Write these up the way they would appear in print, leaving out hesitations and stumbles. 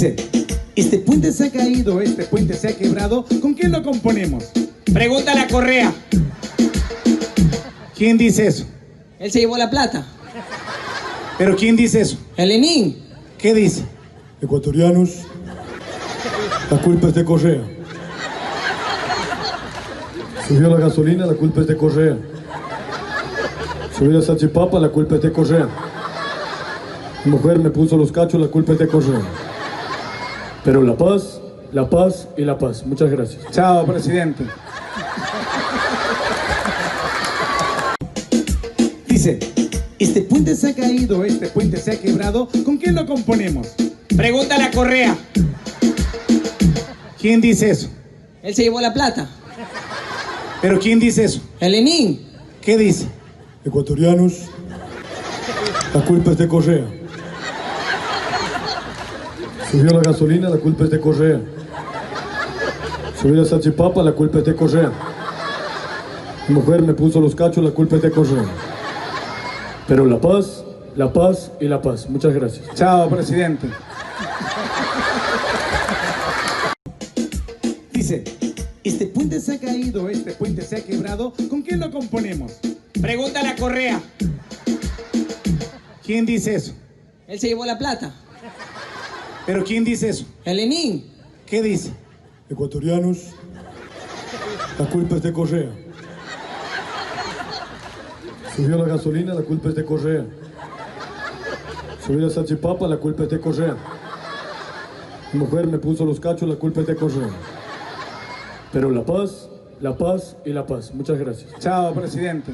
Dice, este puente se ha caído, este puente se ha quebrado, ¿con quién lo componemos? Pregúntale a Correa. ¿Quién dice eso? Él se llevó la plata. ¿Pero quién dice eso? El Lenín. ¿Qué dice? Ecuatorianos, la culpa es de Correa. Subió la gasolina, la culpa es de Correa. Subió la salchipapa, la culpa es de Correa. Mi mujer me puso los cachos, la culpa es de Correa. Pero la paz y la paz. Muchas gracias. Chao, presidente. Dice, este puente se ha caído, este puente se ha quebrado, ¿con quién lo componemos? Pregúntale a Correa. ¿Quién dice eso? Él se llevó la plata. ¿Pero quién dice eso? El Lenín. ¿Qué dice? Ecuatorianos, la culpa es de Correa. Subió la gasolina, la culpa es de Correa. Subió la salchipapa, la culpa es de Correa. Mi mujer me puso los cachos, la culpa es de Correa. Pero la paz y la paz. Muchas gracias. Chao, presidente. Dice, este puente se ha caído, este puente se ha quebrado, ¿con quién lo componemos? Pregúntale a Correa. ¿Quién dice eso? Él se llevó la plata. ¿Pero quién dice eso? El Lenín. ¿Qué dice? Ecuatorianos, la culpa es de Correa. Subió la gasolina, la culpa es de Correa. Subió la salchipapa, la culpa es de Correa. Mi mujer me puso los cachos, la culpa es de Correa. Pero la paz y la paz. Muchas gracias. Chao, presidente.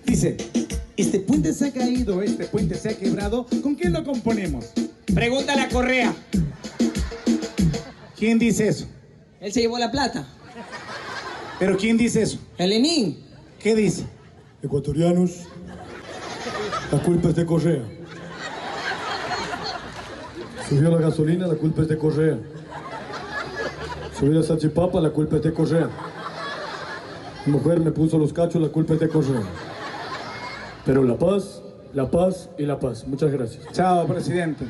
Dice, este puente se ha caído, este puente se ha quebrado, ¿con quién lo componemos? Pregúntale a Correa. ¿Quién dice eso? Él se llevó la plata. ¿Pero quién dice eso? El Lenín. ¿Qué dice? Ecuatorianos, la culpa es de Correa. Subió la gasolina, la culpa es de Correa. Subió la salchipapa, la culpa es de Correa. Mi mujer me puso los cachos, la culpa es de Correa. Pero la paz y la paz. Muchas gracias. Chao, presidente.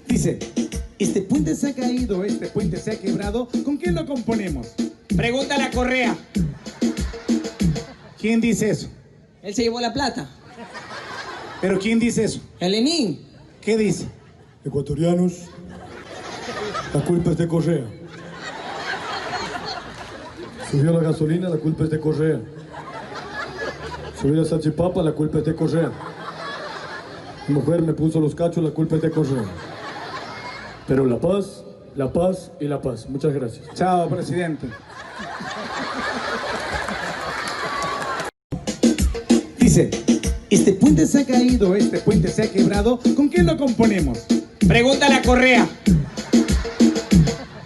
Dice, este puente se ha caído, este puente se ha quebrado, ¿con quién lo componemos? Pregúntale a Correa. ¿Quién dice eso? Él se llevó la plata. ¿Pero quién dice eso? El Lenín. ¿Qué dice? Ecuatorianos, la culpa es de Correa. Subió la gasolina, la culpa es de Correa. Subió la salchipapa, la culpa es de Correa. Mi mujer me puso los cachos, la culpa es de Correa. Pero la paz y la paz. Muchas gracias. Chao, presidente. Dice, este puente se ha caído, este puente se ha quebrado, ¿con quién lo componemos? Pregúntale a Correa.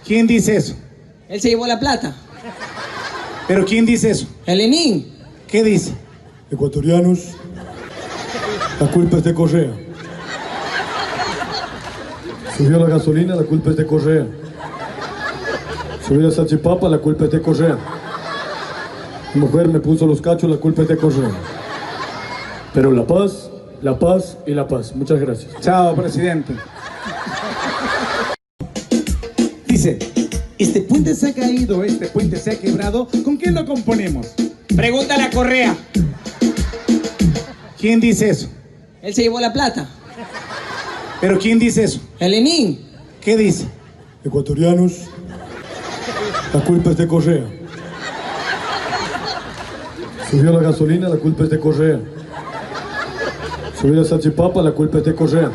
¿Quién dice eso? Él se llevó la plata. ¿Pero quién dice eso? El Lenín. ¿Qué dice? Ecuatorianos, la culpa es de Correa. Subió la gasolina, la culpa es de Correa. Subió la salchipapa, la culpa es de Correa. Mi mujer me puso los cachos, la culpa es de Correa. Pero la paz y la paz. Muchas gracias. Chao, presidente. Dice, este puente se ha caído, este puente se ha quebrado, ¿con quién lo componemos? Pregúntale a Correa. ¿Quién dice eso? Él se llevó la plata. ¿Pero quién dice eso? El Lenín. ¿Qué dice? Ecuatorianos, la culpa es de Correa. Subió la gasolina, la culpa es de Correa. Subió la salchipapa, la culpa es de Correa.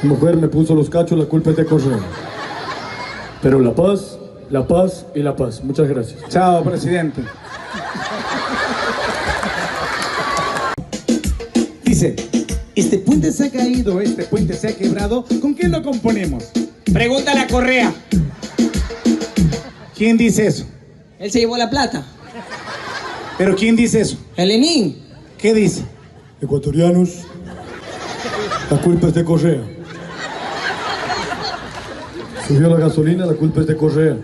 Mi mujer me puso los cachos, la culpa es de Correa. Pero la paz y la paz. Muchas gracias. Chao, presidente. Dice, este puente se ha caído, este puente se ha quebrado, ¿con quién lo componemos? Pregúntale a Correa. ¿Quién dice eso? Él se llevó la plata. ¿Pero quién dice eso? El Lenín. ¿Qué dice? Ecuatorianos, la culpa es de Correa. Subió la gasolina, la culpa es de Correa.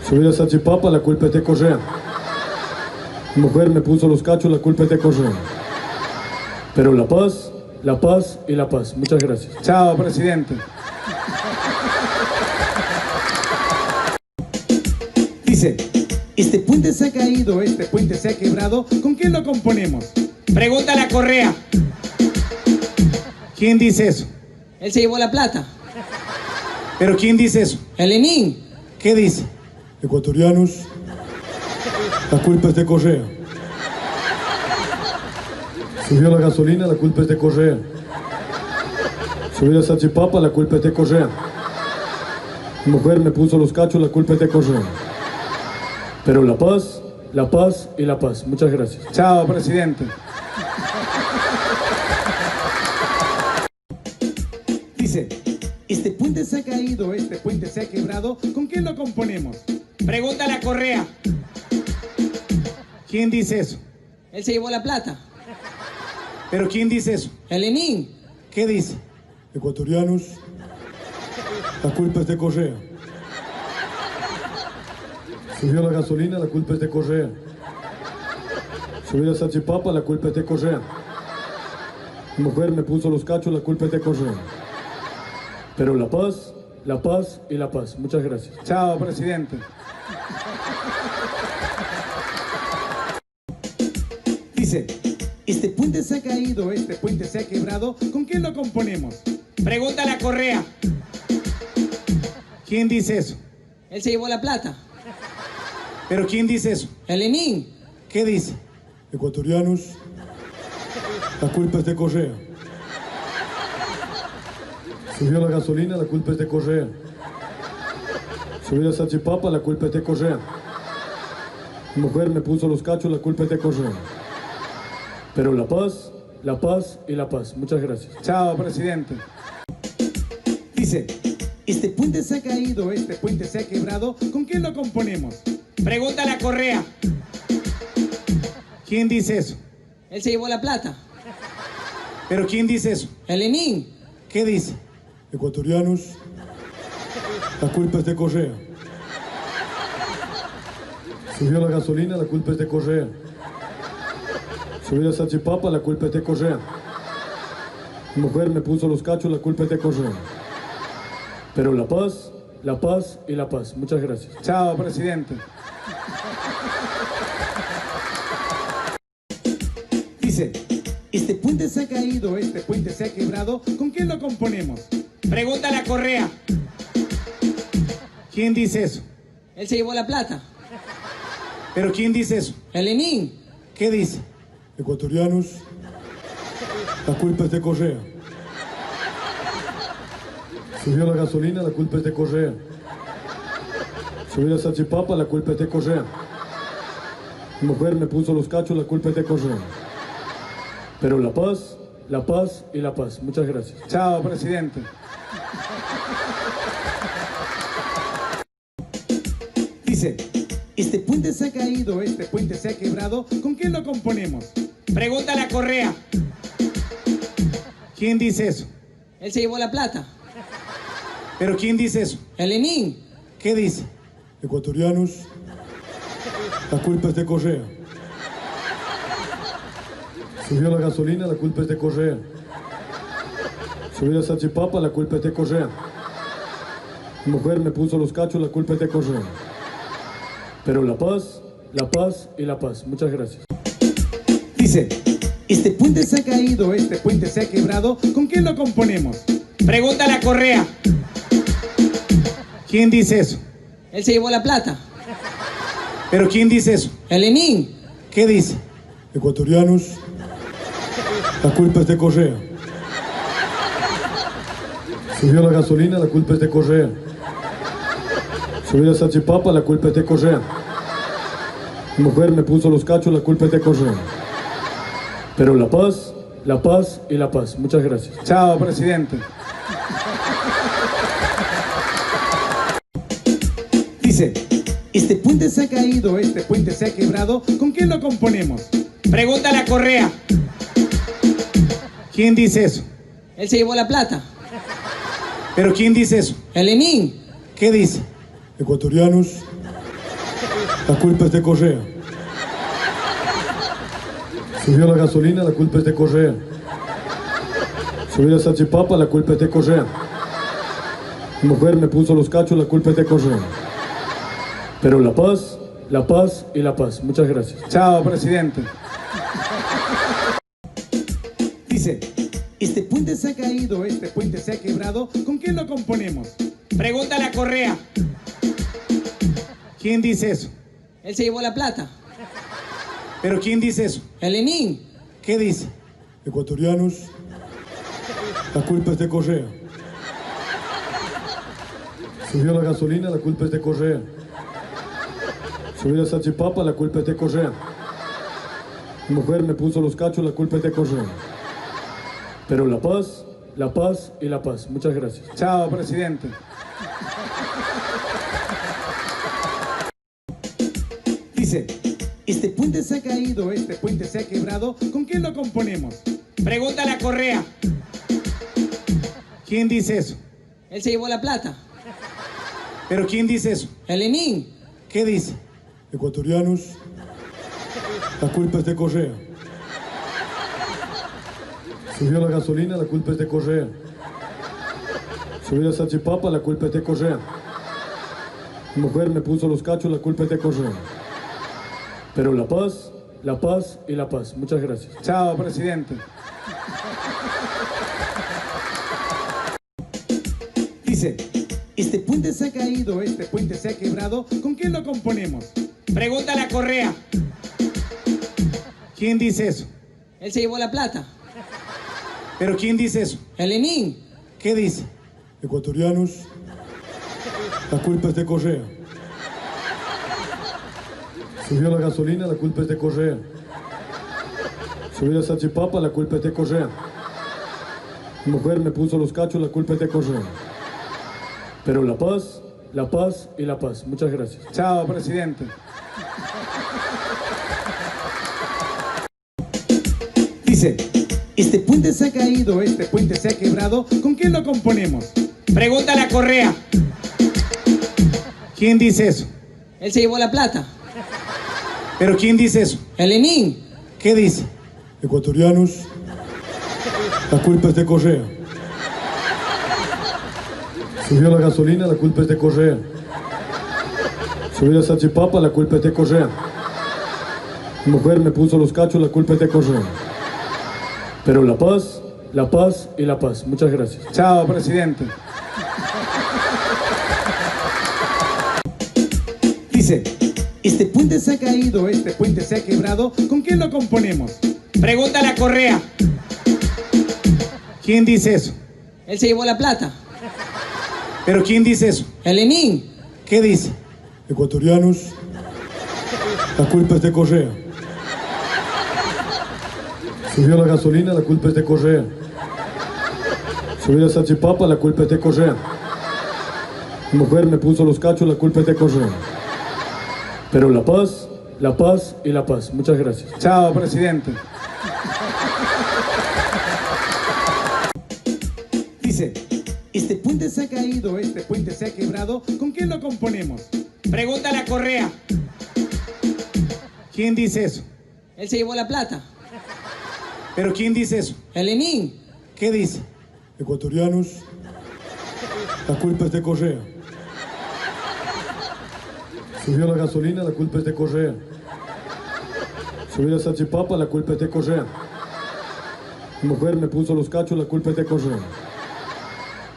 Subió la salchipapa, la culpa es de Correa. Mi mujer me puso los cachos, la culpa es de Correa. Pero la paz y la paz. Muchas gracias. Chao, presidente. Dice, este puente se ha caído, este puente se ha quebrado, ¿con qué lo componemos? Pregúntale a Correa. ¿Quién dice eso? Él se llevó la plata. ¿Pero quién dice eso? El Lenin. ¿Qué dice? Ecuatorianos, la culpa es de Correa. Subió la gasolina, la culpa es de Correa. Subió la salchipapa, la culpa es de Correa. Mi mujer me puso los cachos, la culpa es de Correa. Pero la paz y la paz. Muchas gracias. Chao, presidente. Dice, este puente se ha caído, este puente se ha quebrado, ¿con qué lo componemos? Pregúntale a Correa. ¿Quién dice eso? Él se llevó la plata. ¿Pero quién dice eso? El Lenin. ¿Qué dice? Ecuatorianos, la culpa es de Correa. Subió la gasolina, la culpa es de Correa. Subió la salchipapa, la culpa es de Correa. Mi mujer me puso los cachos, la culpa es de Correa. Pero la paz y la paz. Muchas gracias. Chao, presidente. Dice, este puente se ha caído, este puente se ha quebrado, ¿con qué lo componemos? Pregúntale a Correa. ¿Quién dice eso? Él se llevó la plata. ¿Pero quién dice eso? El Lenin. ¿Qué dice? Ecuatorianos, la culpa es de Correa. Subió la gasolina, la culpa es de Correa. Subió la salchipapa, la culpa es de Correa. Mi mujer me puso los cachos, la culpa es de Correa. Pero la paz y la paz. Muchas gracias. Chao, presidente. Dice, este puente se ha caído, este puente se ha quebrado, ¿con qué lo componemos? Pregúntale a Correa. ¿Quién dice eso? Él se llevó la plata. ¿Pero quién dice eso? El Lenin. ¿Qué dice? Ecuatorianos, la culpa es de Correa. Subió la gasolina, la culpa es de Correa. Subió la salchipapa, la culpa es de Correa. Mi mujer me puso los cachos, la culpa es de Correa. Pero la paz y la paz. Muchas gracias. Chao, presidente. Dice, este puente se ha caído, este puente se ha quebrado, ¿con qué lo componemos? Pregúntale a Correa. ¿Quién dice eso? Él se llevó la plata. ¿Pero quién dice eso? El Lenin. ¿Qué dice? Ecuatorianos, la culpa es de Correa. Subió la gasolina, la culpa es de Correa. Subió la salchipapa, la culpa es de Correa. Mi mujer me puso los cachos, la culpa es de Correa. Pero la paz y la paz. Muchas gracias. Chao, presidente. Dice, este puente se ha caído, este puente se ha quebrado, ¿con qué lo componemos? Pregúntale a Correa. ¿Quién dice eso? Él se llevó la plata. ¿Pero quién dice eso? El Lenin. ¿Qué dice? Ecuatorianos, la culpa es de Correa. Subió la gasolina, la culpa es de Correa. Subió la salchipapa, la culpa es de Correa. Mi mujer me puso los cachos, la culpa es de Correa. Pero la paz y la paz. Muchas gracias. Dice, este puente se ha caído, este puente se ha quebrado, ¿con qué lo componemos? Pregúntale a Correa. ¿Quién dice eso? Él se llevó la plata. ¿Pero quién dice eso? El Lenin. ¿Qué dice? Ecuatorianos, la culpa es de Correa. Subió la gasolina, la culpa es de Correa. Subió la salchipapa, la culpa es de Correa. Mi mujer me puso los cachos, la culpa es de Correa. Pero la paz y la paz. Muchas gracias. Chao, presidente. Dice, este puente se ha caído, este puente se ha quebrado, ¿con qué lo componemos? Pregúntale a Correa. ¿Quién dice eso? Él se llevó la plata. ¿Pero quién dice eso? El Lenin. ¿Qué dice? Ecuatorianos, la culpa es de Correa. Subió la gasolina, la culpa es de Correa. Subió la salchipapa, la culpa es de Correa. Mi mujer me puso los cachos, la culpa es de Correa. Pero la paz y la paz. Muchas gracias. Chao, presidente. Dice, este puente se ha caído, este puente se ha quebrado, ¿con qué lo componemos? Pregúntale a Correa. ¿Quién dice eso? Él se llevó la plata. ¿Pero quién dice eso? El Lenin. ¿Qué dice? Ecuatorianos, la culpa es de Correa. Subió la gasolina, la culpa es de Correa. Subió la salchipapa, la culpa es de Correa. Mi mujer me puso los cachos, la culpa es de Correa. Pero la paz y la paz. Muchas gracias. Chao, presidente. Dice, este puente se ha caído, este puente se ha quebrado, ¿con qué lo componemos? Pregúntale a Correa. ¿Quién dice eso? Él se llevó la plata. ¿Pero quién dice eso? El Lenin. ¿Qué dice? Ecuatorianos, la culpa es de Correa. Subió la gasolina, la culpa es de Correa. Subió la salchipapa, la culpa es de Correa. Mi mujer me puso los cachos, la culpa es de Correa. Pero la paz y la paz. Muchas gracias. Chao, presidente. Dice, este puente se ha caído, este puente se ha quebrado, ¿con qué lo componemos? Pregúntale a Correa. ¿Quién dice eso? Él se llevó la plata. ¿Pero quién dice eso? El Lenin. ¿Qué dice? Ecuatorianos, la culpa es de Correa. Subió la gasolina, la culpa es de Correa. Subió la salchipapa, la culpa es de Correa. Mi mujer me puso los cachos, la culpa es de Correa. Pero la paz y la paz. Muchas gracias. Chao, presidente. Dice, este puente se ha caído, este puente se ha quebrado, ¿con qué lo componemos? Pregúntale a Correa. ¿Quién dice eso? Él se llevó la plata. ¿Pero quién dice eso? El Lenin. ¿Qué dice? Ecuatorianos, la culpa es de Correa. Subió la gasolina, la culpa es de Correa. Subió la salchipapa, la culpa es de Correa. Mi mujer me puso los cachos, la culpa es de Correa. Pero la paz y la paz. Muchas gracias. Chao, presidente. Dice, este puente se ha caído, este puente se ha quebrado, ¿con qué lo componemos? Pregúntale a Correa. ¿Quién dice eso? Él se llevó la plata. ¿Pero quién dice eso? El Lenin. ¿Qué dice? Ecuatorianos, la culpa es de Correa. Subió la gasolina, la culpa es de Correa. Subió la salchipapa, la culpa es de Correa. Mi mujer me puso los cachos, la culpa es de Correa. Pero la paz y la paz. Muchas gracias. Chao, presidente. Dice, este puente se ha caído, este puente se ha quebrado, ¿con qué lo componemos? Pregúntale a Correa. ¿Quién dice eso? Él se llevó la plata. ¿Pero quién dice eso? El Lenin. ¿Qué dice? Ecuatorianos, la culpa es de Correa. Subió la gasolina, la culpa es de Correa. Subió la salchipapa, la culpa es de Correa. Mi mujer me puso los cachos, la culpa es de Correa.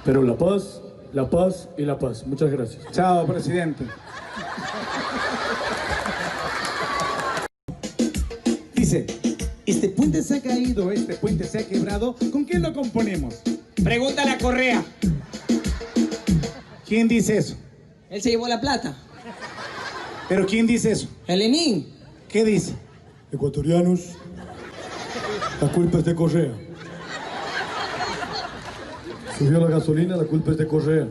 Pero la paz y la paz. Muchas gracias. Chao, presidente. Dice, este puente se ha caído, este puente se ha quebrado, ¿con qué lo componemos? Pregúntale a Correa. ¿Quién dice eso? Él se llevó la plata. ¿Pero quién dice eso? El Lenin. ¿Qué dice? Ecuatorianos, la culpa es de Correa. Subió la gasolina, la culpa es de Correa.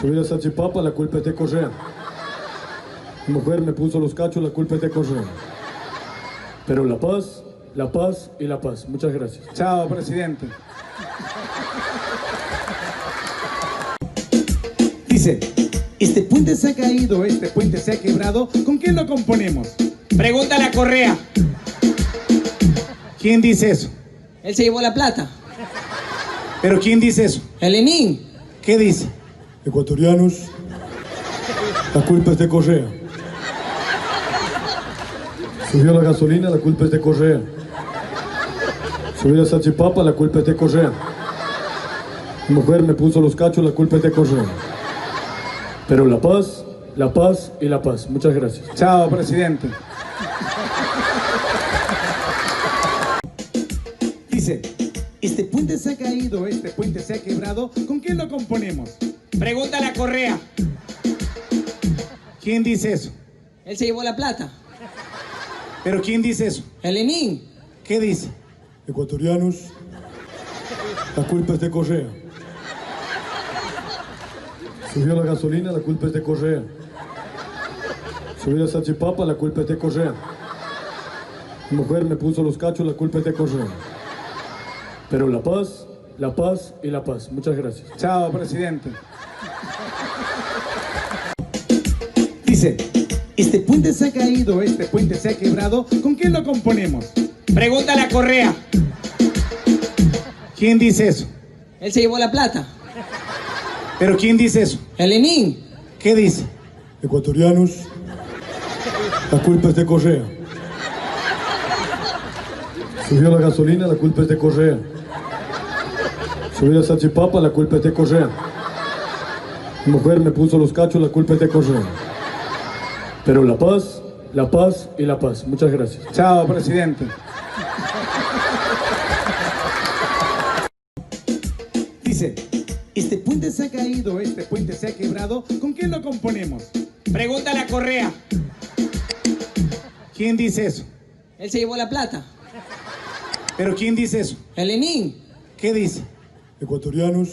Subió la salchipapa, la culpa es de Correa. Mi mujer me puso los cachos, la culpa es de Correa. Pero la paz y la paz. Muchas gracias. Chao, presidente. Dice, este puente se ha caído, este puente se ha quebrado, ¿con qué lo componemos? Pregúntale a Correa. ¿Quién dice eso? Él se llevó la plata. ¿Pero quién dice eso? El Lenín. ¿Qué dice? Ecuatorianos, la culpa es de Correa. Subió la gasolina, la culpa es de Correa. Subí la salchipapa, la culpa es de Correa. Mi mujer me puso los cachos, la culpa es de Correa. Pero la paz y la paz. Muchas gracias. Chao, presidente. Dice, este puente se ha caído, este puente se ha quebrado, ¿con qué lo componemos? Pregúntale a Correa. ¿Quién dice eso? Él se llevó la plata. ¿Pero quién dice eso? El Lenín. ¿Qué dice? Ecuatorianos, la culpa es de Correa. Subió la gasolina, la culpa es de Correa. Subí la salchipapa, la culpa es de Correa. Mi mujer me puso los cachos, la culpa es de Correa. Pero la paz y la paz. Muchas gracias. Chao, presidente. Dice, este puente se ha caído, este puente se ha quebrado, ¿con qué lo componemos? Pregúntale a Correa. ¿Quién dice eso? Él se llevó la plata. ¿Pero quién dice eso? El Lenín. ¿Qué dice? Ecuatorianos, la culpa es de Correa. Subió la gasolina, la culpa es de Correa. Subí la salchipapa, la culpa es de Correa. Mi mujer me puso los cachos, la culpa es de Correa. Pero la paz y la paz. Muchas gracias. Chao, presidente. Dice, este puente se ha caído, este puente se ha quebrado, ¿con qué lo componemos? Pregúntale a Correa. ¿Quién dice eso? Él se llevó la plata. ¿Pero quién dice eso? El Lenín. ¿Qué dice? Ecuatorianos,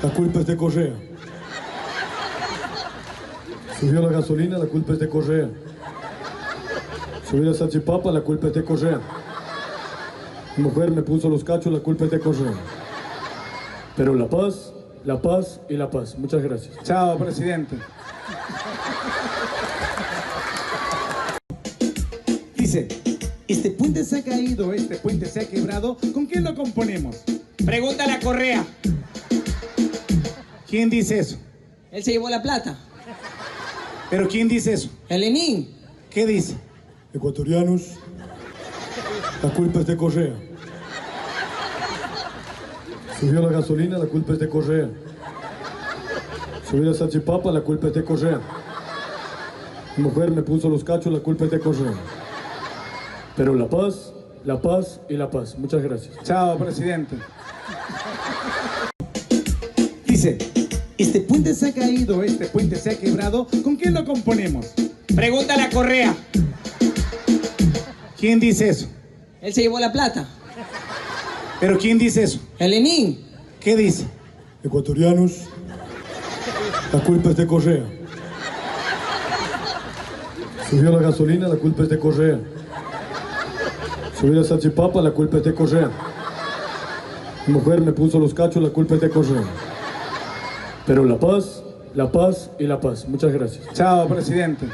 la culpa es de Correa. Subió la gasolina, la culpa es de Correa. Subí la salchipapa, la culpa es de Correa. Mi mujer me puso los cachos, la culpa es de Correa. Pero la paz y la paz. Muchas gracias. Chao, presidente. Dice, este puente se ha caído, este puente se ha quebrado, ¿con qué lo componemos? Pregúntale a Correa. ¿Quién dice eso? Él se llevó la plata. ¿Pero quién dice eso? El Lenín. ¿Qué dice? Ecuatorianos, la culpa es de Correa. Subió la gasolina, la culpa es de Correa. Subí la salchipapa, la culpa es de Correa. Mi mujer me puso los cachos, la culpa es de Correa. Pero la paz y la paz. Muchas gracias. Chao, presidente. Dice, este puente se ha caído, este puente se ha quebrado, ¿con qué lo componemos? Pregúntale a Correa. ¿Quién dice eso? Él se llevó la plata. ¿Pero quién dice eso? El Lenín. ¿Qué dice? Ecuatorianos, la culpa es de Correa. Subió la gasolina, la culpa es de Correa. Subí la salchipapa, la culpa es de Correa. Mi mujer me puso los cachos, la culpa es de Correa. Pero la paz y la paz. Muchas gracias. Chao, presidente.